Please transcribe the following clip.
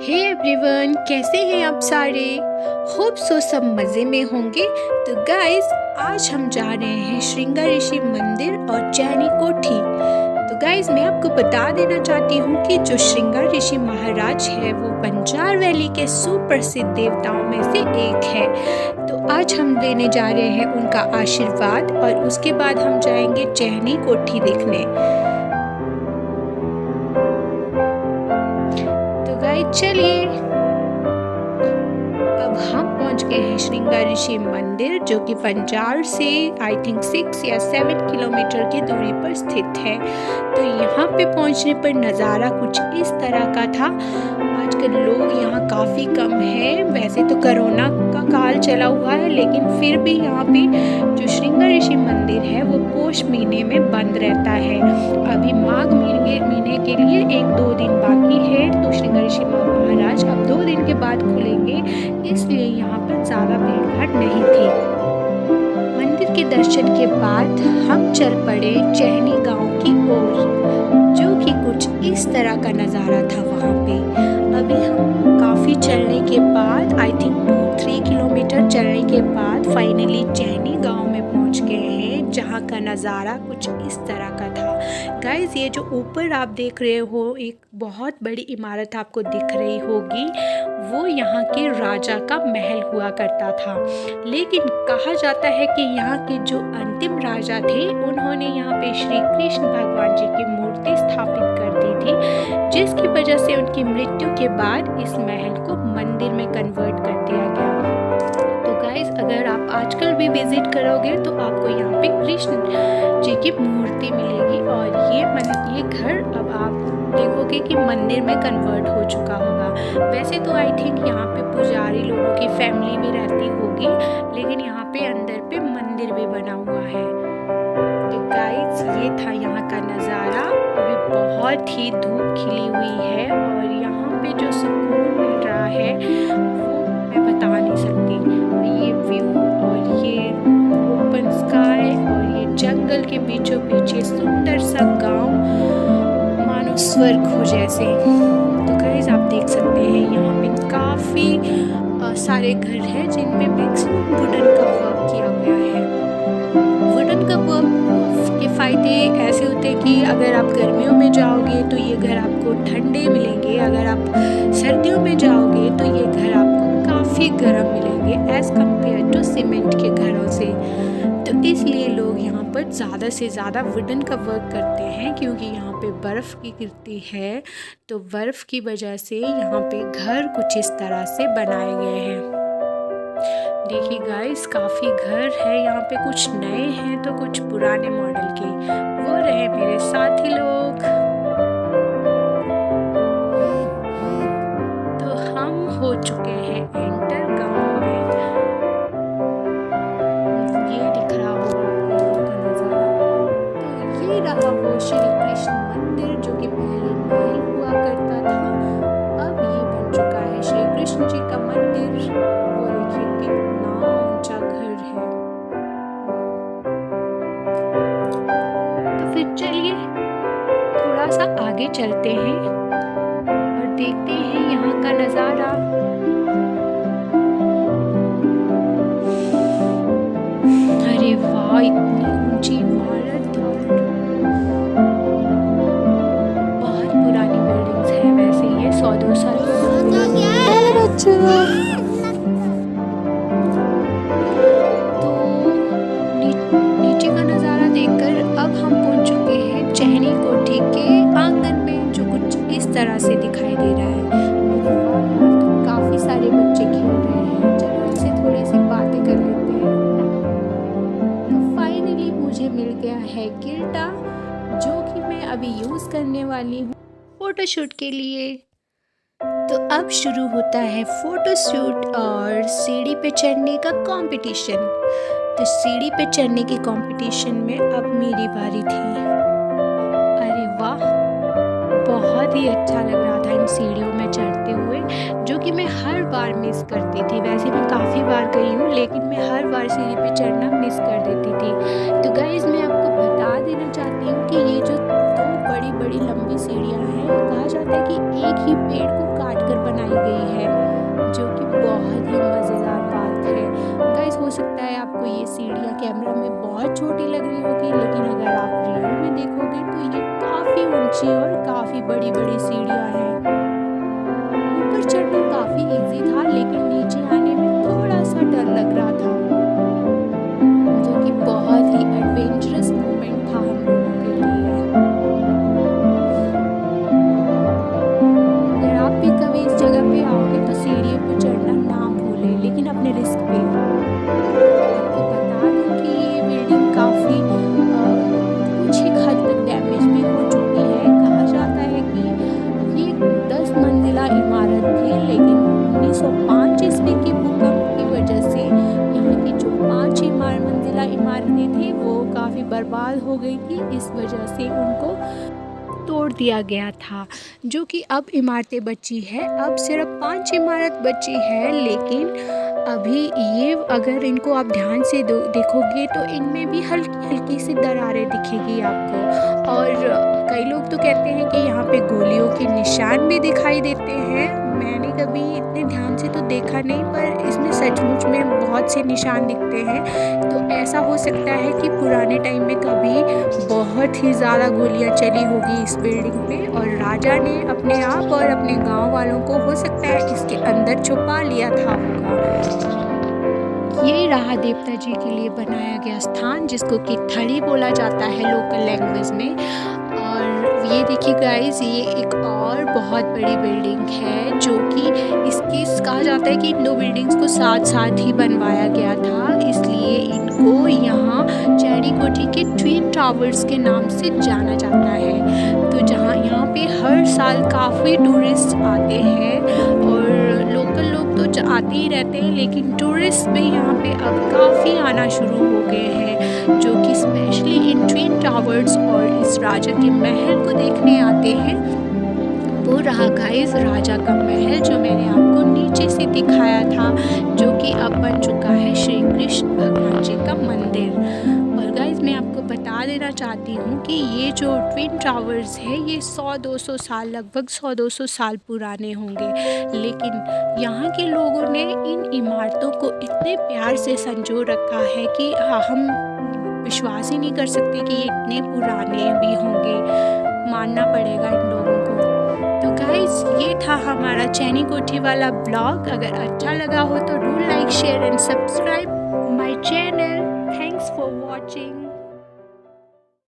Hey everyone, कैसे हैं आप सारे। होप सो सब मज़े में होंगे। तो गाइस, आज हम जा रहे हैं श्रृंगार ऋषि मंदिर और चैनी कोठी। तो गाइस, मैं आपको बता देना चाहती हूँ कि जो श्रृंगार ऋषि महाराज है वो बंजार वैली के सुप्रसिद्ध देवताओं में से एक है। तो आज हम लेने जा रहे हैं उनका आशीर्वाद और उसके बाद हम जाएंगे चैनी कोठी देखने। चलिए, अब हम पहुंच गए हैं श्रृंगार ऋषि मंदिर, जो कि बंजार से आई थिंक 6 या 7 किलोमीटर की दूरी पर स्थित है। तो यहाँ पे पहुंचने पर नज़ारा कुछ इस तरह का था। आजकल लोग यहाँ काफ़ी कम हैं। वैसे तो कोरोना का काल चला हुआ है, लेकिन फिर भी यहाँ पे जो श्रृंगार ऋषि मंदिर है वो पोष महीने में बंद रहता है। अभी माघ महीने के लिए 1-2 दिन बाकी है। तो श्रृंगार ऋषि महाराज अब 2 दिन के बाद खुलेंगे, इसलिए यहाँ पर ज़्यादा भीड़ भाड़ नहीं थी। मंदिर के दर्शन के बाद हम चल पड़े चैनी गांव की ओर, जो कि कुछ इस तरह का नज़ारा था वहाँ पे। अभी हम काफ़ी चलने के बाद आई थिंक 2-3 किलोमीटर चलने के बाद फाइनली चैनी गांव में पहुँच गए हैं, जहाँ का नज़ारा कुछ इस तरह का था। गाइस, ये जो ऊपर आप देख रहे हो एक बहुत बड़ी इमारत आपको दिख रही होगी, वो यहाँ के राजा का महल हुआ करता था। लेकिन कहा जाता है कि यहाँ के जो अंतिम राजा थे उन्होंने यहाँ पे श्री कृष्ण भगवान जी की मूर्ति स्थापित कर दी थी, जिसकी वजह से उनकी मृत्यु के बाद इस महल को मंदिर में कन्वर्ट कर दिया गया। तो गाइस, अगर आप आजकल भी विजिट करोगे तो आपको यहाँ पे कृष्ण जी की मूर्ति मिलेगी और ये घर अब आप देखोगे कि मंदिर में कन्वर्ट हो चुका होगा। वैसे तो आई थिंक यहाँ पे पुजारी लोगों की फैमिली भी रहती होगी, लेकिन यहाँ पे अंदर पे मंदिर भी बना हुआ है। तो गाइस, ये था यहाँ का नज़ारा। अभी बहुत ही धूप खिली हुई है और यहाँ पे जो सुकून मिल रहा है वो मैं बता नहीं सकती। ये व्यू और ये ओपन स्काई और ये जंगल के बीचों बीच सुंदर सा गांव, मानो स्वर्ग हो जैसे। तो गाइस, आप देख सकते हैं यहाँ पे काफ़ी सारे घर हैं जिनमें मैक्सिमम वुडन का वर्क किया गया है। वुडन का वर्क के फ़ायदे ऐसे होते हैं कि अगर आप गर्मियों में जाओगे तो ये घर आपको ठंडे मिलेंगे, अगर आप सर्दियों में जाओगे तो ये घर आपको काफ़ी गर्म मिलेंगे एज़ कम्पेयर टू सीमेंट के घरों से। तो इसलिए लोग यहाँ पर ज़्यादा से ज़्यादा वुडन का वर्क करते हैं, क्योंकि यहाँ पे बर्फ़ की गिरती है, तो बर्फ़ की वजह से यहाँ पे घर कुछ इस तरह से बनाए गए हैं। देखिए गाइस, काफ़ी घर है यहाँ पे, कुछ नए हैं तो कुछ पुराने मॉडल के। वो रहे मेरे साथी लोग। तो हम हो चुके हैं एंटर गांव में। ये दिख रहा होगा आपको का नज़ारा। तो ये रहा वो श्री कृष्ण मंदिर, जो कि पहले महल हुआ करता था, अब ये बन चुका है श्री कृष्ण जी का मंदिर। वो देखिए कितना ऊंचा घर है। तो फिर चलिए थोड़ा सा आगे चलते हैं और देखते हैं यहाँ का नज़ारा। अरे वाह, इतनी ऊंची इमारत और बहुत पुरानी बिल्डिंग्स है। वैसे ये 100-200 साल नीचे का नज़ारा देखकर अब हम पहुंच चुके हैं चैनी कोठी के आंगन में, जो कुछ इस तरह से दिखाई दे रहा है। तो काफ़ी सारे बच्चे खेल रहे हैं। चलो इनसे थोड़ी सी बातें कर लेते हैं। तो फाइनली मुझे मिल गया है गिल्टा, जो कि मैं अभी यूज़ करने वाली हूँ फ़ोटोशूट के लिए। तो अब शुरू होता है फ़ोटोशूट और सीढ़ी पे चढ़ने का कंपटीशन। तो सीढ़ी पे चढ़ने के कंपटीशन में अब मेरी बारी थी। अरे वाह, बहुत ही अच्छा लग रहा था इन सीढ़ियों में चढ़ते हुए, जो कि मैं हर बार मिस करती थी। वैसे मैं काफ़ी बार गई हूँ, लेकिन मैं हर बार सीढ़ी पे चढ़ना मिस कर देती थी। तो गाइस, मैं आपको बता देना चाहती हूँ कि ये जो 2 बड़ी बड़ी लंबी सीढ़ियाँ हैं, कहा जाता है कि एक ही पेड़ को काट कर बनाई बनाई गई है, जो कि बहुत ही मज़ेदार बात है। गाइस हो सकता है आपको ये सीढ़ियाँ कैमरा में बहुत छोटी लग रही होगी, लेकिन अगर आप रियल में देखोगे तो ये काफ़ी ऊंची और काफ़ी बड़ी-बड़ी सीढ़ियाँ हैं। ऊपर चढ़ना काफ़ी इजी था, लेकिन नीचे आने में थोड़ा सा डर लग रहा था, जो कि बहुत ही एडवेंचरस मोमेंट था हम लोगों के लिए। अगर आप भी कभी इस जगह पे आओगे तो सीढ़ियों पर चढ़ना ना भूलें, लेकिन अपने रिस्क पे। आपको बता दूं कि ये बिल्डिंग काफ़ी कुछ एक हद तक डैमेज भी हो चुकी है। कहा जाता है कि ये 10 मंजिला इमारत थी, लेकिन 1905 ईस्वी के भूकंप की वजह से यहाँ की जो 5 मंजिला इमारतें थी वो काफ़ी बर्बाद हो गई थी। इस वजह से उनको तोड़ दिया गया था, जो कि अब इमारतें बची है। अब सिर्फ 5 इमारत बची है, लेकिन अभी ये अगर इनको आप ध्यान से देखोगे तो इनमें भी हल्की हल्की सी दरारें दिखेगी आपको। और कई लोग तो कहते हैं कि यहाँ पे गोलियों के निशान भी दिखाई देते हैं। मैंने कभी इतने ध्यान से तो देखा नहीं, पर इसमें सचमुच में बहुत से निशान दिखते हैं। तो ऐसा हो सकता है कि पुराने टाइम में कभी बहुत ही ज़्यादा गोलियाँ चली होगी इस बिल्डिंग पे, और राजा ने अपने आप और अपने गांव वालों को हो सकता है इसके अंदर छुपा लिया था होगा। ये रहा देवता जी के लिए बनाया गया स्थान, जिसको कि थड़ी बोला जाता है लोकल लैंग्वेज में। और ये देखिए गाइस, ये एक और बहुत बड़ी बिल्डिंग है, जो कि इसकी कहा जाता है कि इन दो बिल्डिंग्स को साथ साथ ही बनवाया गया था, इसलिए इनको यहाँ चैनी कोठी के ट्विन टावर्स के नाम से जाना जाता है। तो जहाँ यहाँ पे हर साल काफ़ी टूरिस्ट आते हैं, और लोकल लोग तो आते ही रहते हैं, लेकिन टूरिस्ट भी यहाँ पे अब काफ़ी आना शुरू हो गए हैं, जो कि स्पेशली इन ट्विन टावर्स और इस राजा के महल को देखने आते हैं। वो रहा गाइस राजा का महल, जो मैंने आपको नीचे से दिखाया था, जो कि अब बन चुका है श्री कृष्ण भगवान जी का मंदिर। और गाइस मैं आपको बता देना चाहती हूँ कि ये जो ट्विन टावर्स है ये 100-200 साल, लगभग 100-200 साल पुराने होंगे, लेकिन यहाँ के लोगों ने इन इमारतों को इतने प्यार से संजो रखा है कि हम विश्वास ही नहीं कर सकते कि ये इतने पुराने भी होंगे। मानना पड़ेगा इन लोगों को। तो गाइस ये था हमारा चैनी कोठी वाला ब्लॉग। अगर अच्छा लगा हो तो do like, share and subscribe my channel. Thanks for watching.